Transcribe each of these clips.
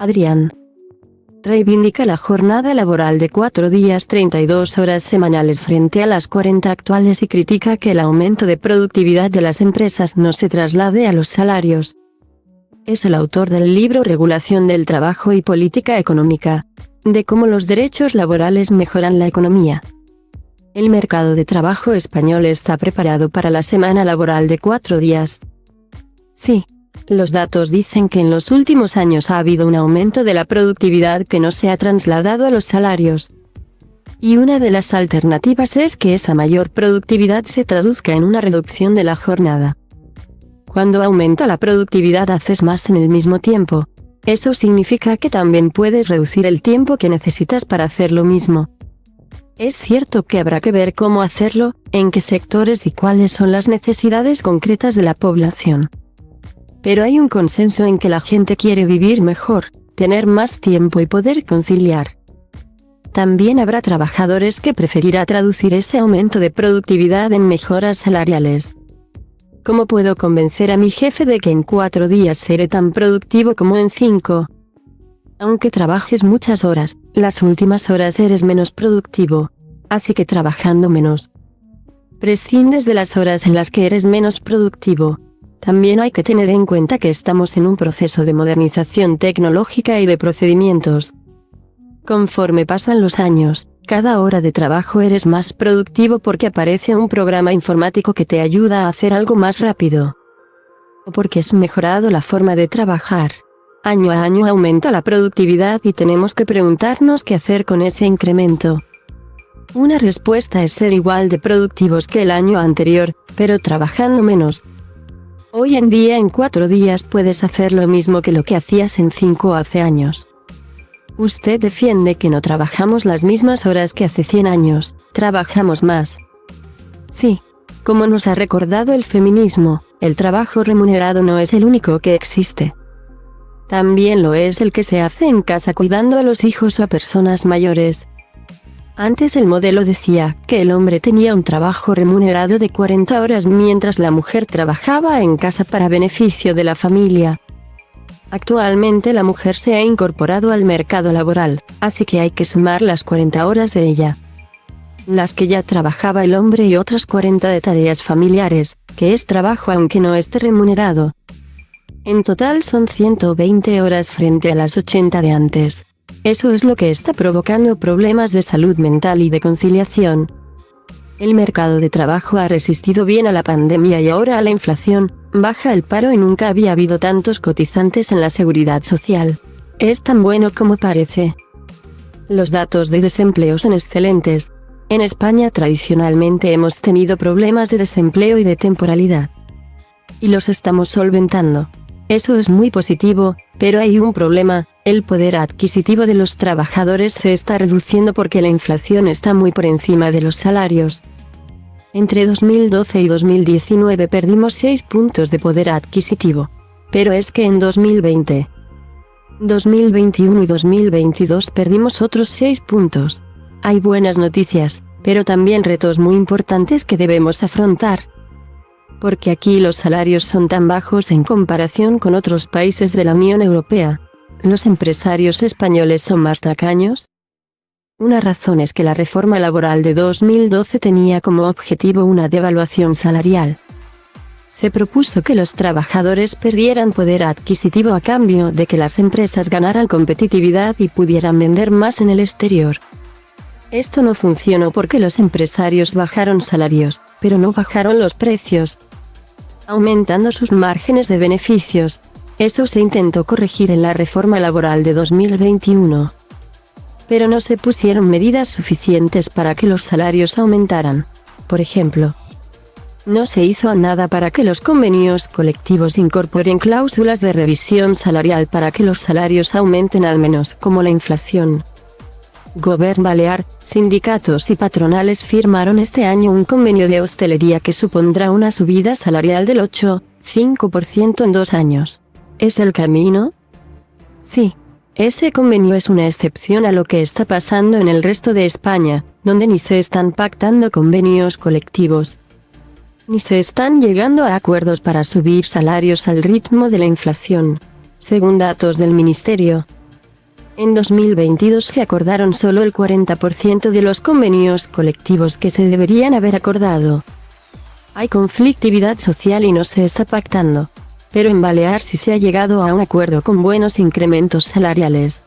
Adrián reivindica la jornada laboral de 4 días 32 horas semanales frente a las 40 actuales y critica que el aumento de productividad de las empresas no se traslade a los salarios. Es el autor del libro Regulación del Trabajo y Política Económica, de cómo los derechos laborales mejoran la economía. El mercado de trabajo español está preparado para la semana laboral de 4 días. Sí. Los datos dicen que en los últimos años ha habido un aumento de la productividad que no se ha trasladado a los salarios. Y una de las alternativas es que esa mayor productividad se traduzca en una reducción de la jornada. Cuando aumenta la productividad haces más en el mismo tiempo. Eso significa que también puedes reducir el tiempo que necesitas para hacer lo mismo. Es cierto que habrá que ver cómo hacerlo, en qué sectores y cuáles son las necesidades concretas de la población. Pero hay un consenso en que la gente quiere vivir mejor, tener más tiempo y poder conciliar. También habrá trabajadores que preferirán traducir ese aumento de productividad en mejoras salariales. ¿Cómo puedo convencer a mi jefe de que en 4 días seré tan productivo como en 5? Aunque trabajes muchas horas, las últimas horas eres menos productivo. Así que trabajando menos, prescindes de las horas en las que eres menos productivo. También hay que tener en cuenta que estamos en un proceso de modernización tecnológica y de procedimientos. Conforme pasan los años, cada hora de trabajo eres más productivo porque aparece un programa informático que te ayuda a hacer algo más rápido. O porque has mejorado la forma de trabajar. Año a año aumenta la productividad y tenemos que preguntarnos qué hacer con ese incremento. Una respuesta es ser igual de productivos que el año anterior, pero trabajando menos. Hoy en día en 4 días puedes hacer lo mismo que lo que hacías en 5 hace años. Usted defiende que no trabajamos las mismas horas que hace 100 años, trabajamos más. Sí, como nos ha recordado el feminismo, el trabajo remunerado no es el único que existe. También lo es el que se hace en casa cuidando a los hijos o a personas mayores. Antes el modelo decía que el hombre tenía un trabajo remunerado de 40 horas mientras la mujer trabajaba en casa para beneficio de la familia. Actualmente la mujer se ha incorporado al mercado laboral, así que hay que sumar las 40 horas de ella, las que ya trabajaba el hombre y otras 40 de tareas familiares, que es trabajo aunque no esté remunerado. En total son 120 horas frente a las 80 de antes. Eso es lo que está provocando problemas de salud mental y de conciliación. El mercado de trabajo ha resistido bien a la pandemia y ahora a la inflación, baja el paro y nunca había habido tantos cotizantes en la seguridad social. Es tan bueno como parece. Los datos de desempleo son excelentes. En España tradicionalmente hemos tenido problemas de desempleo y de temporalidad. Y los estamos solventando. Eso es muy positivo, pero hay un problema, el poder adquisitivo de los trabajadores se está reduciendo porque la inflación está muy por encima de los salarios. Entre 2012 y 2019 perdimos 6 puntos de poder adquisitivo. Pero es que en 2020, 2021 y 2022 perdimos otros 6 puntos. Hay buenas noticias, pero también retos muy importantes que debemos afrontar. Porque aquí los salarios son tan bajos en comparación con otros países de la Unión Europea. ¿Los empresarios españoles son más tacaños? Una razón es que la reforma laboral de 2012 tenía como objetivo una devaluación salarial. Se propuso que los trabajadores perdieran poder adquisitivo a cambio de que las empresas ganaran competitividad y pudieran vender más en el exterior. Esto no funcionó porque los empresarios bajaron salarios, pero no bajaron los precios, aumentando sus márgenes de beneficios. Eso se intentó corregir en la reforma laboral de 2021. Pero no se pusieron medidas suficientes para que los salarios aumentaran. Por ejemplo, no se hizo nada para que los convenios colectivos incorporen cláusulas de revisión salarial para que los salarios aumenten al menos como la inflación. Govern Balear, sindicatos y patronales firmaron este año un convenio de hostelería que supondrá una subida salarial del 8,5% en 2 años. ¿Es el camino? Sí. Ese convenio es una excepción a lo que está pasando en el resto de España, donde ni se están pactando convenios colectivos, ni se están llegando a acuerdos para subir salarios al ritmo de la inflación. Según datos del Ministerio En 2022 se acordaron solo el 40% de los convenios colectivos que se deberían haber acordado. Hay conflictividad social y no se está pactando. Pero en Baleares sí se ha llegado a un acuerdo con buenos incrementos salariales.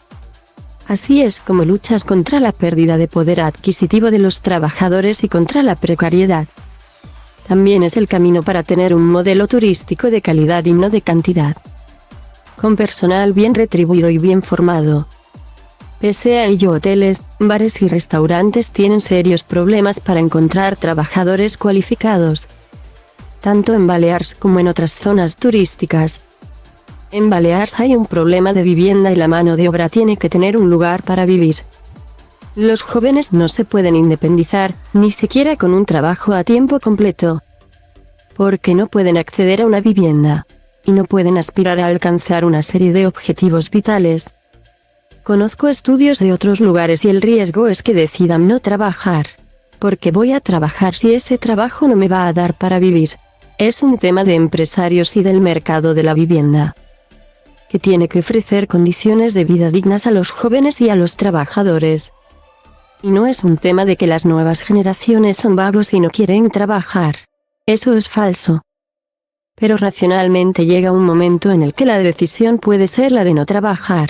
Así es como luchas contra la pérdida de poder adquisitivo de los trabajadores y contra la precariedad. También es el camino para tener un modelo turístico de calidad y no de cantidad. Con personal bien retribuido y bien formado. Pese a ello, hoteles, bares y restaurantes tienen serios problemas para encontrar trabajadores cualificados. Tanto en Baleares como en otras zonas turísticas. En Baleares hay un problema de vivienda y la mano de obra tiene que tener un lugar para vivir. Los jóvenes no se pueden independizar, ni siquiera con un trabajo a tiempo completo. Porque no pueden acceder a una vivienda. Y no pueden aspirar a alcanzar una serie de objetivos vitales. Conozco estudios de otros lugares y el riesgo es que decidan no trabajar. Porque voy a trabajar si ese trabajo no me va a dar para vivir. Es un tema de empresarios y del mercado de la vivienda. Que tiene que ofrecer condiciones de vida dignas a los jóvenes y a los trabajadores. Y no es un tema de que las nuevas generaciones son vagos y no quieren trabajar. Eso es falso. Pero racionalmente llega un momento en el que la decisión puede ser la de no trabajar.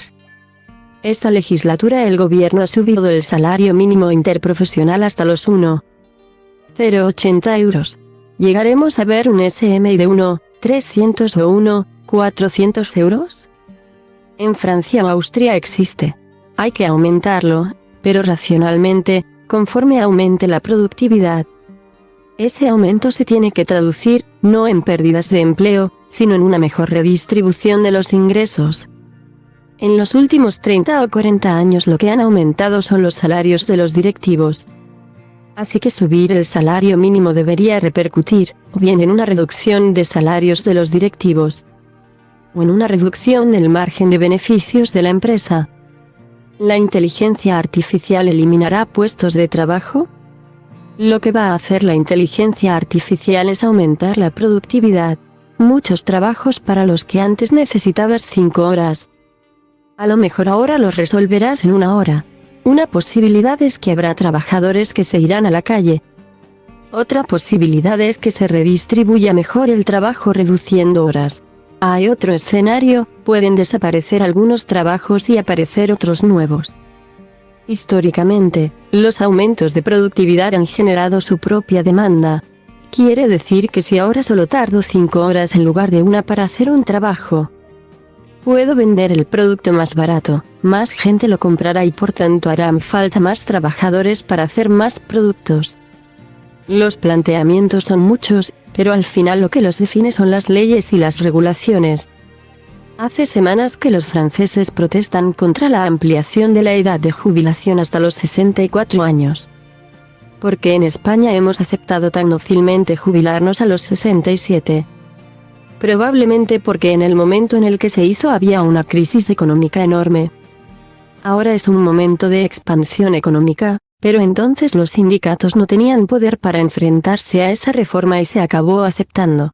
Esta legislatura el gobierno ha subido el salario mínimo interprofesional hasta los 1,080 euros. ¿Llegaremos a ver un SMI de 1,300 o 1,400 euros? En Francia o Austria existe. Hay que aumentarlo, pero racionalmente, conforme aumente la productividad. Ese aumento se tiene que traducir, no en pérdidas de empleo, sino en una mejor redistribución de los ingresos. En los últimos 30 o 40 años lo que han aumentado son los salarios de los directivos. Así que subir el salario mínimo debería repercutir, o bien en una reducción de salarios de los directivos, o en una reducción del margen de beneficios de la empresa. ¿La inteligencia artificial eliminará puestos de trabajo? Lo que va a hacer la inteligencia artificial es aumentar la productividad. Muchos trabajos para los que antes necesitabas 5 horas. A lo mejor ahora los resolverás en 1 hora. Una posibilidad es que habrá trabajadores que se irán a la calle. Otra posibilidad es que se redistribuya mejor el trabajo reduciendo horas. Hay otro escenario, pueden desaparecer algunos trabajos y aparecer otros nuevos. Históricamente, los aumentos de productividad han generado su propia demanda. Quiere decir que si ahora solo tardo 5 horas en lugar de 1 para hacer un trabajo, puedo vender el producto más barato, más gente lo comprará y por tanto harán falta más trabajadores para hacer más productos. Los planteamientos son muchos, pero al final lo que los define son las leyes y las regulaciones. Hace semanas que los franceses protestan contra la ampliación de la edad de jubilación hasta los 64 años. Porque en España hemos aceptado tan dócilmente jubilarnos a los 67. Probablemente porque en el momento en el que se hizo había una crisis económica enorme. Ahora es un momento de expansión económica, pero entonces los sindicatos no tenían poder para enfrentarse a esa reforma y se acabó aceptando.